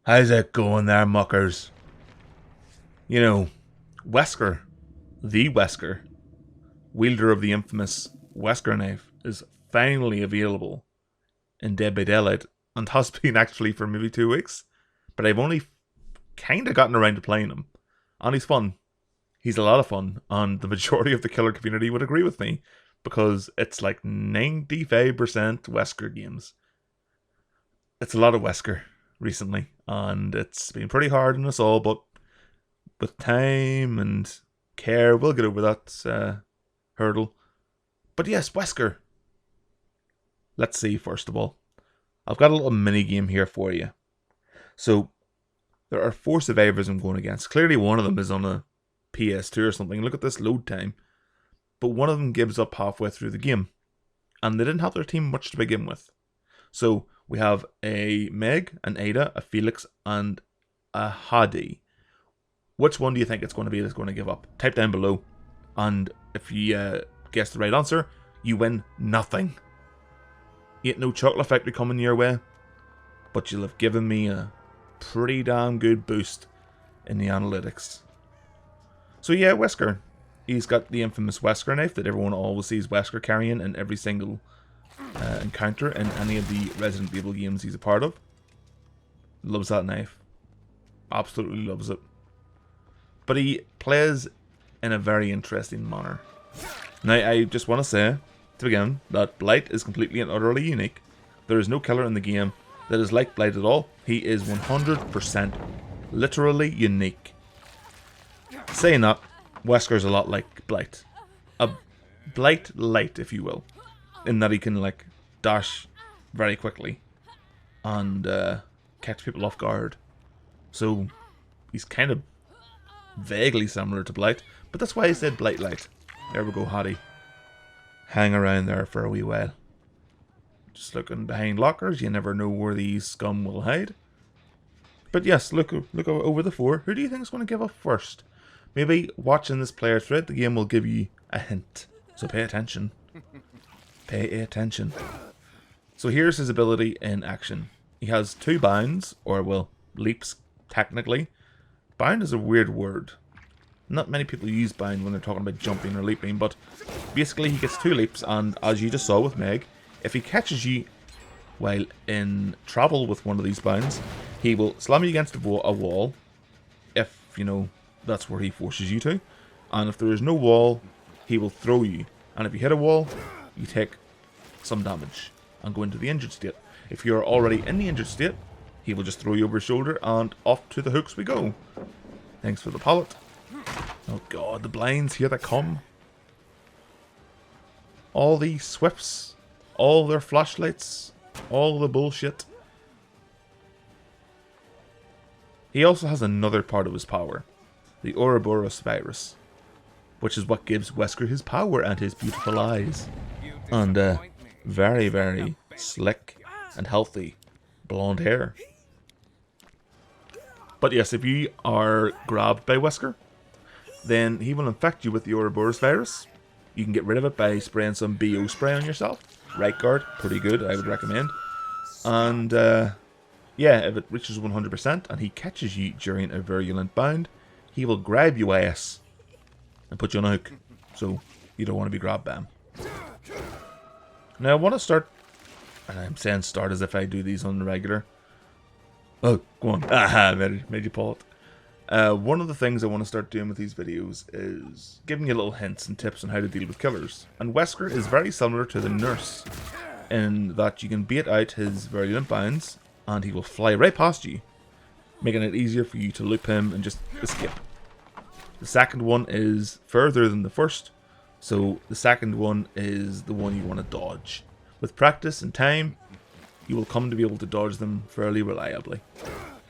How's it going there, muckers? You know, Wesker, the Wesker, wielder of the infamous Wesker knife, is finally available in Dead by Daylight and has been actually for maybe 2 weeks. But I've only kind of gotten around to playing him. And he's fun. He's a lot of fun. And the majority of the killer community would agree with me because it's like 95% Wesker games. It's a lot of Wesker recently, and it's been pretty hard on us all, but with time and care, we'll get over that hurdle. But yes, Wesker. Let's see, first of all. I've got a little mini game here for you. So, there are 4 survivors I'm going against. Clearly one of them is on a PS2 or something. Look at this load time. But one of them gives up halfway through the game. And they didn't have their team much to begin with. So, we have a Meg, an Ada, a Felix, and a Hadi. Which one do you think it's going to be that's going to give up? Type down below. And if you guess the right answer, you win nothing. Ain't no chocolate factory coming your way. But you'll have given me a pretty damn good boost in the analytics. So yeah, Wesker. He's got the infamous Wesker knife that everyone always sees Wesker carrying in every single encounter in any of the Resident Evil games he's a part of. Loves that knife. Absolutely loves it. But he plays in a very interesting manner. Now, I just want to say, to begin, that Blight is completely and utterly unique. There is no killer in the game that is like Blight at all. He is 100% literally unique. Saying that, Wesker's a lot like Blight. A Blight light, if you will. In that he can, like, dash very quickly and catch people off guard. So, he's kind of vaguely similar to Blight, but that's why I said Blight light. There we go, Hadi. Hang around there for a wee while. Just looking behind lockers, you never know where these scum will hide. But yes, look over the 4. Who do you think is going to give up first? Maybe watching this player thread the game will give you a hint. So pay attention. Pay attention. So here's his ability in action. He has 2 bounds, or well, leaps technically. Bound is a weird word. Not many people use bound when they're talking about jumping or leaping, but basically he gets 2 leaps, and as you just saw with Meg, if he catches you while in travel with one of these bounds, he will slam you against a wall, if, you know, that's where he forces you to. And if there is no wall, he will throw you. And if you hit a wall, you take some damage and go into the injured state. If you're already in the injured state, he will just throw you over his shoulder and off to the hooks we go. Thanks for the pallet. Oh god, the blinds, here they come. All the swifts, all their flashlights, all the bullshit. He also has another part of his power, the Ouroboros virus, which is what gives Wesker his power and his beautiful eyes. And very, very slick and healthy blonde hair. But yes, if you are grabbed by Wesker, then he will infect you with the Ouroboros virus. You can get rid of it by spraying some BO spray on yourself. Right guard, pretty good, I would recommend. And yeah, if it reaches 100% and he catches you during a virulent bound, he will grab your ass and put you on a hook. So you don't want to be grabbed by him. Now I want to start, and I'm saying start as if I do these on the regular. Oh, go on. Aha, made you pull it. One of the things I want to start doing with these videos is giving you little hints and tips on how to deal with killers. And Wesker is very similar to the nurse in that you can bait out his virulent bounds and he will fly right past you, making it easier for you to loop him and just escape. The second one is further than the first, so the second one is the one you want to dodge. With practice and time, you will come to be able to dodge them fairly reliably.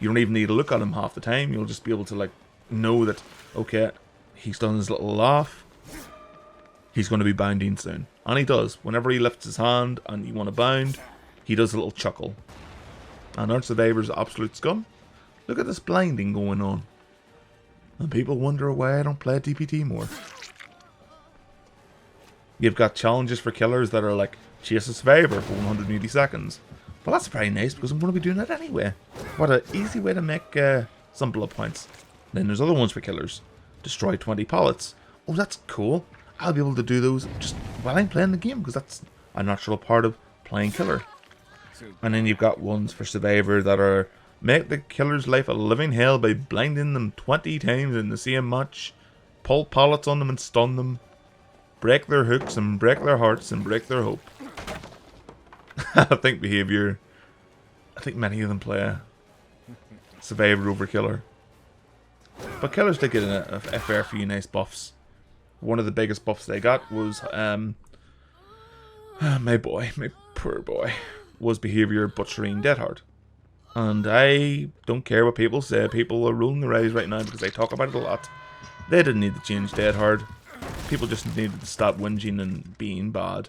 You don't even need to look at him half the time. You'll just be able to, like, know that, okay, he's done his little laugh. He's going to be bounding soon. And he does. Whenever he lifts his hand and you want to bound, he does a little chuckle. And aren't survivors absolute scum? Look at this blinding going on. And people wonder why I don't play DPT more. You've got challenges for killers that are like, chase a survivor for 180 seconds. Well, that's very nice because I'm going to be doing that anyway. What an easy way to make some blood points. Then there's other ones for killers. Destroy 20 pallets. Oh, that's cool. I'll be able to do those just while I'm playing the game because that's a natural part of playing killer. And then you've got ones for survivor that are make the killer's life a living hell by blinding them 20 times in the same match, pull pallets on them and stun them, break their hooks and break their hearts and break their hope. I think many of them play survivor over killer. But killers did get a fair few nice buffs. One of the biggest buffs they got was my poor boy, was behavior butchering Deadhard. And I don't care what people say. People are rolling their eyes right now because they talk about it a lot. They didn't need to change Deadhard. People just needed to stop whinging and being bad.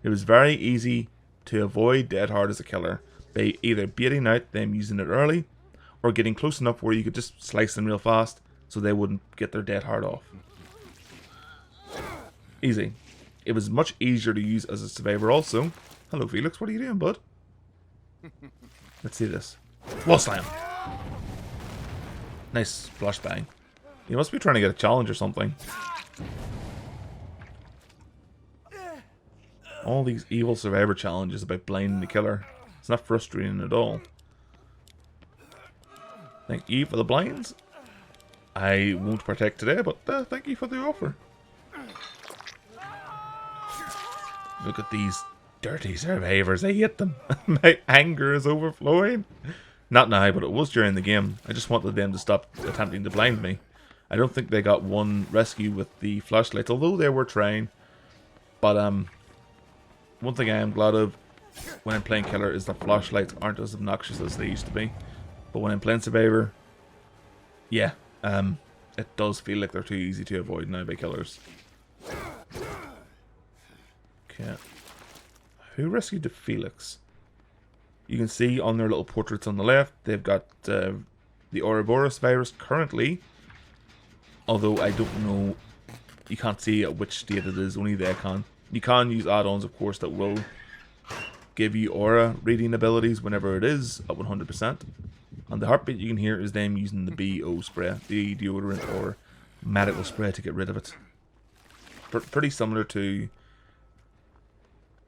It was very easy to avoid Deadhard as a killer by either baiting out them using it early or getting close enough where you could just slice them real fast so they wouldn't get their Deadhard off. Easy. It was much easier to use as a survivor also. Hello Felix, what are you doing, bud? Let's see this. Wall slam. Nice flashbang. You must be trying to get a challenge or something. All these evil survivor challenges about blinding the killer. It's not frustrating at all. Thank you for the blinds. I won't partake today, but thank you for the offer. Look at these dirty survivors. I hate them. My anger is overflowing. Not now, but it was during the game. I just wanted them to stop attempting to blind me. I don't think they got one rescue with the flashlights, although they were trying. But one thing I am glad of when I'm playing killer is that flashlights aren't as obnoxious as they used to be. But when I'm playing survivor, yeah, it does feel like they're too easy to avoid now by killers. Okay. Who rescued the Felix? You can see on their little portraits on the left, they've got the Ouroboros virus currently. Although I don't know, you can't see at which state it is, only they can. You can use add-ons, of course, that will give you aura reading abilities whenever it is at 100%. And the heartbeat you can hear is them using the BO spray, the deodorant or medical spray to get rid of it. Pretty similar to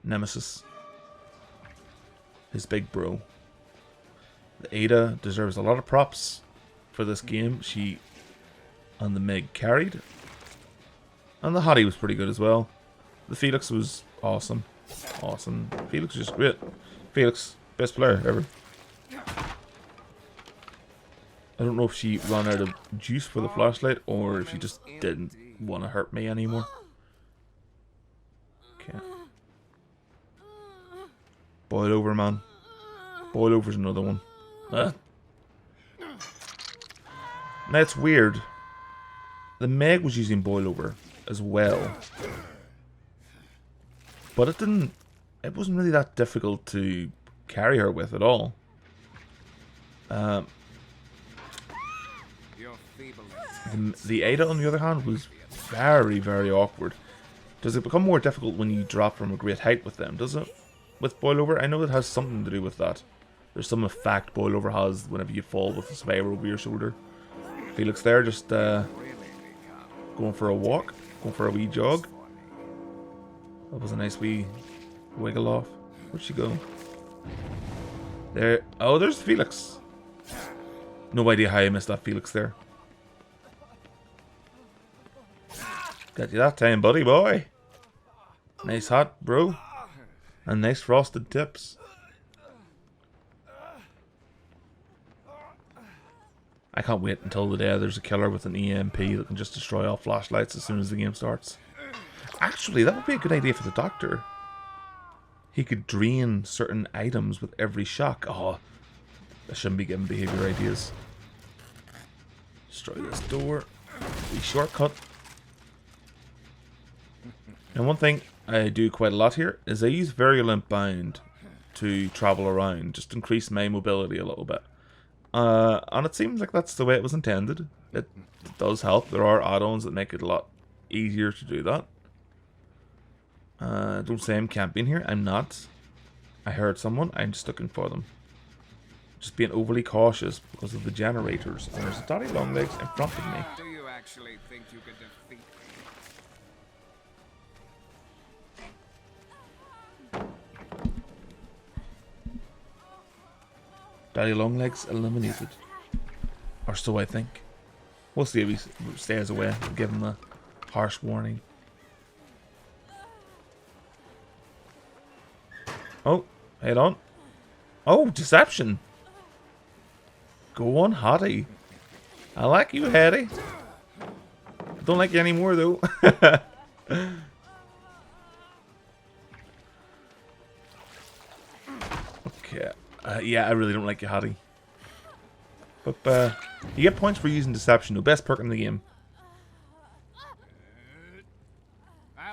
Nemesis, his big bro. The Ada deserves a lot of props for this game. She and the Meg carried. And the Hottie was pretty good as well. The Felix was awesome. Awesome. Felix was just great. Felix, best player ever. I don't know if she ran out of juice for the flashlight or if she just didn't want to hurt me anymore. Okay. Boil over, man. Boil over's another one. Now it's weird. The Meg was using boil over as well. But it wasn't really that difficult to carry her with at all. The Ada, on the other hand, was very, very awkward. Does it become more difficult when you drop from a great height with them, does it? With boil over? I know it has something to do with that. There's some effect boil over has whenever you fall with a survivor over your shoulder. Felix there just going for a walk, going for a wee jog. That was a nice wee wiggle off. Where'd she go? There. Oh, there's Felix. No idea how I missed that Felix there. Got you that time, buddy boy. Nice hot, bro. And nice frosted tips. I can't wait until the day there's a killer with an EMP that can just destroy all flashlights as soon as the game starts. Actually, that would be a good idea for the doctor. He could drain certain items with every shock. Oh, I shouldn't be giving behavior ideas. Destroy this door. We shortcut. And one thing I do quite a lot here is I use Virulent Bind to travel around, just increase my mobility a little bit. And it seems like that's the way it was intended. It does help. There are add-ons that make it a lot easier to do that. Don't say I'm camping here. I'm not. I heard someone. I'm just looking for them. Just being overly cautious because of the generators. And there's a daddy long legs in front of me. Do you actually think you can defeat me? Daddy long legs eliminated. Or so I think. We'll see if he stays away. We'll give him a harsh warning. Oh, head on. Oh, deception. Go on, Hottie. I like you, Hattie. Don't like you anymore, though. Okay. Yeah, I really don't like you, Hottie. But, you get points for using deception, the best perk in the game.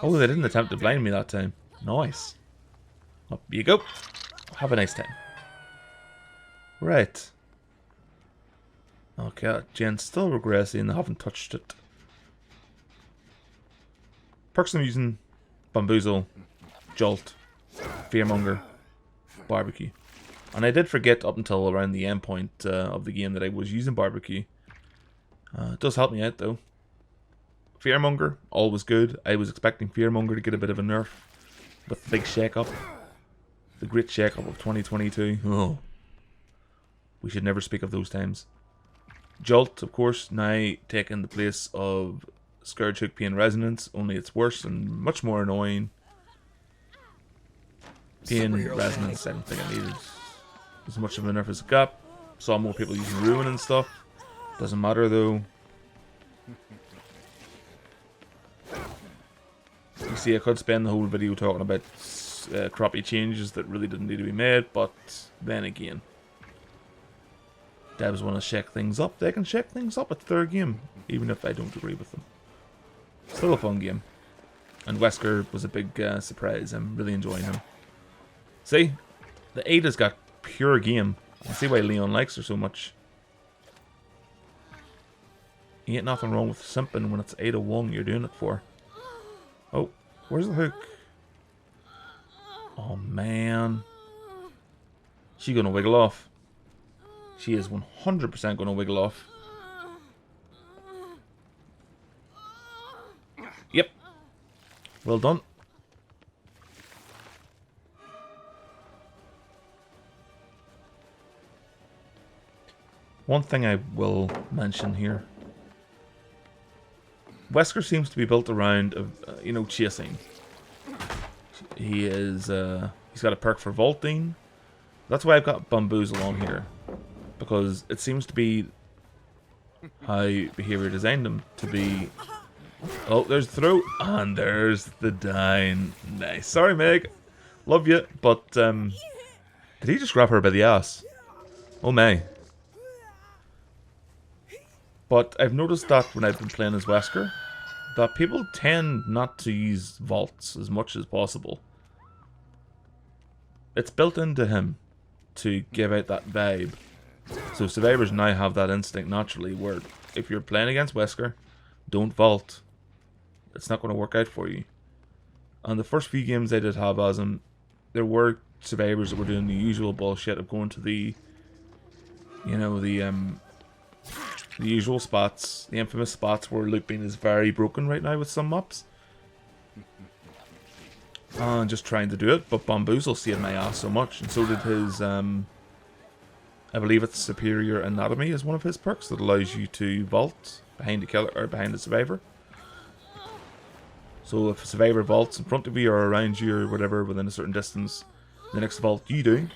Oh, they didn't attempt to blind me that time. Nice. Up you go. Have a nice time. Right. Okay, Jen's still regressing. I haven't touched it. Perks I'm using: Bamboozle, Jolt, Fearmonger, Barbecue. And I did forget up until around the end point of the game that I was using Barbecue. It does help me out though. Fearmonger, always good. I was expecting Fearmonger to get a bit of a nerf with the big shake-up. The great shake-up of 2022. Oh. We should never speak of those times. Jolt, of course, now taking the place of Scourge Hook Pain Resonance, only it's worse and much more annoying. Pain Resonance, I don't think I needed as much of a nerf as it got. Saw more people using Ruin and stuff. Doesn't matter though. You see, I could spend the whole video talking about crappy changes that really didn't need to be made, but then again, devs want to shake things up. They can shake things up at their game, even if I don't agree with them. Still a fun game. And Wesker was a big surprise. I'm really enjoying him. See, the Ada's got pure game. I see why Leon likes her so much. Ain't nothing wrong with simping when it's Ada 1 you're doing it for. Oh, where's the hook? Oh man. She gonna wiggle off. She is 100% gonna wiggle off. Yep. Well done. One thing I will mention here. Wesker seems to be built around, you know, chasing. He is, he's got a perk for vaulting. That's why I've got Bamboozle on here. Because it seems to be how Behavior designed him to be. Oh, there's the throw. And there's the down. Nice. Sorry, Meg. Love you. But, did he just grab her by the ass? Oh, my. But I've noticed that when I've been playing as Wesker, that people tend not to use vaults as much as possible. It's built into him to give out that vibe. So survivors now have that instinct naturally where if you're playing against Wesker, don't vault. It's not going to work out for you. And the first few games I did have as him, there were survivors that were doing the usual bullshit of going to the, you know, the usual spots, the infamous spots where looping is very broken right now with some maps. And just trying to do it, but Bamboozle saved my ass so much, and so did his, I believe it's Superior Anatomy is one of his perks that allows you to vault behind the killer, or behind the survivor. So if a survivor vaults in front of you or around you or whatever within a certain distance, the next vault you do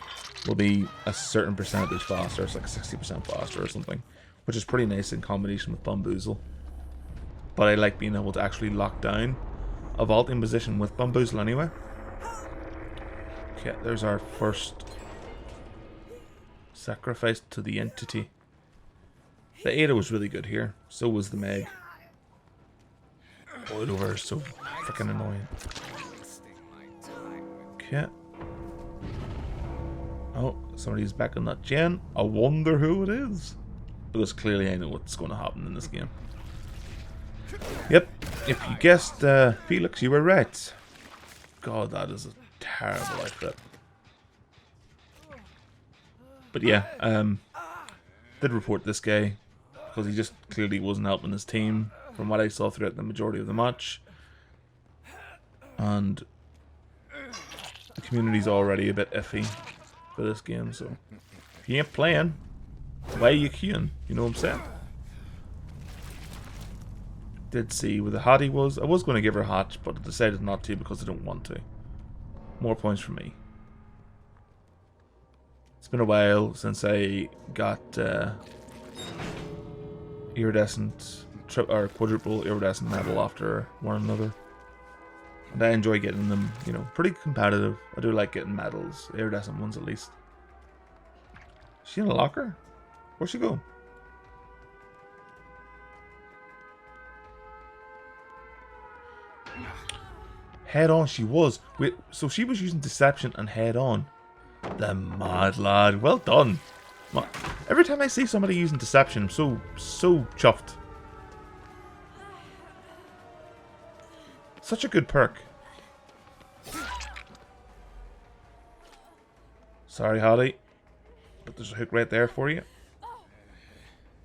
will be a certain percentage faster. It's like 60% faster or something, which is pretty nice in combination with Bamboozle. But I like being able to actually lock down a vaulting position with Bamboozle anyway. Okay, there's our first sacrifice to the entity. The Ada was really good here. So was the Meg. Boiled over is so freaking annoying. Okay. Oh, somebody's back on that gen. I wonder who it is. Because clearly I know what's going to happen in this game. Yep, if you guessed Felix, you were right. God, that is a terrible outfit. But yeah, did report this guy because he just clearly wasn't helping his team from what I saw throughout the majority of the match. And the community's already a bit iffy for this game, so if you ain't playing, why are you queuing? You know what I'm saying? Did see where the hottie was. I was going to give her a hot, but I decided not to because I don't want to. More points for me. It's been a while since I got iridescent or quadruple iridescent medal after one another. And I enjoy getting them, you know, pretty competitive. I do like getting medals, iridescent ones at least. Is she in a locker? Where'd she go? Head on she was. Wait, so she was using deception and head on. The mad lad. Well done. Every time I see somebody using deception, I'm so chuffed. Such a good perk. Sorry, Holly, but there's a hook right there for you.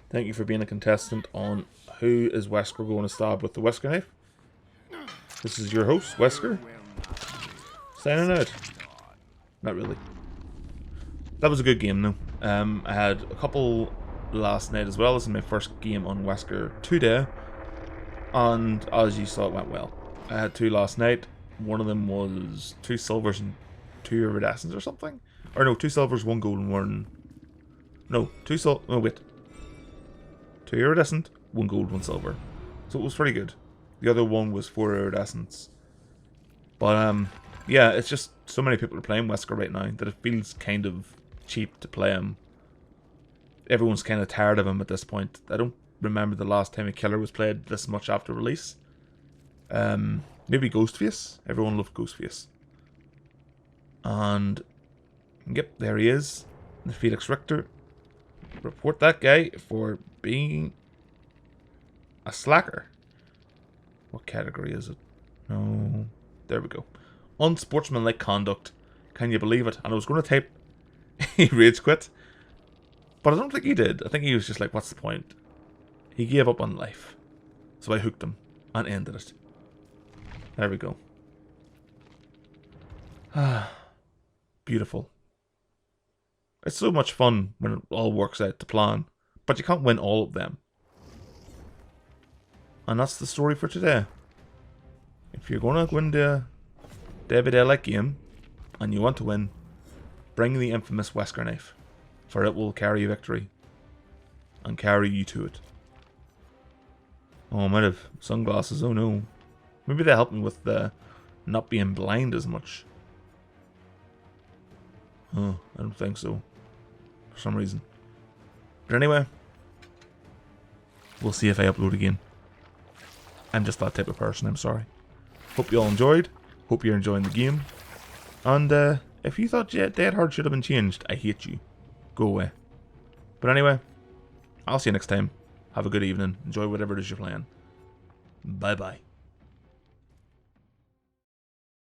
Thank you for being a contestant on who is Wesker going to stab with the Wesker knife. This is your host, Wesker. Signing out. Not really. That was a good game though. I had a couple last night as well. This is my first game on Wesker today. And as you saw, it went well. I had 2 last night. One of them was 2 silvers and 2 iridescents or something. Or no, 2 silvers, 1 gold and 1... No, 2 silver... Oh wait. 2 iridescent, 1 gold, 1 silver. So it was pretty good. The other one was 4 iridescents. But yeah, it's just so many people are playing Wesker right now that it feels kind of cheap to play him. Everyone's kind of tired of him at this point. I don't remember the last time a killer was played this much after release. Maybe Ghostface. Everyone loved Ghostface. And yep, there he is. The Felix Richter. Report that guy for being a slacker. What category is it? No. There we go. Unsportsmanlike conduct. Can you believe it? And I was going to type he rage quit. But I don't think he did. I think he was just like, what's the point? He gave up on life. So I hooked him and ended it. There we go. Ah, beautiful. It's so much fun when it all works out to plan. But you can't win all of them. And that's the story for today. If you're going to go into a day-by-day-like game and you want to win, bring the infamous Wesker knife, for it will carry victory and carry you to it. Oh, I might have sunglasses. Oh no. Maybe they help me with the not being blind as much. Oh, I don't think so. For some reason. But anyway, we'll see if I upload again. I'm just that type of person, I'm sorry. Hope you all enjoyed. Hope you're enjoying the game. And if you thought Dead Hard should have been changed, I hate you. Go away. But anyway, I'll see you next time. Have a good evening. Enjoy whatever it is you're playing. Bye bye.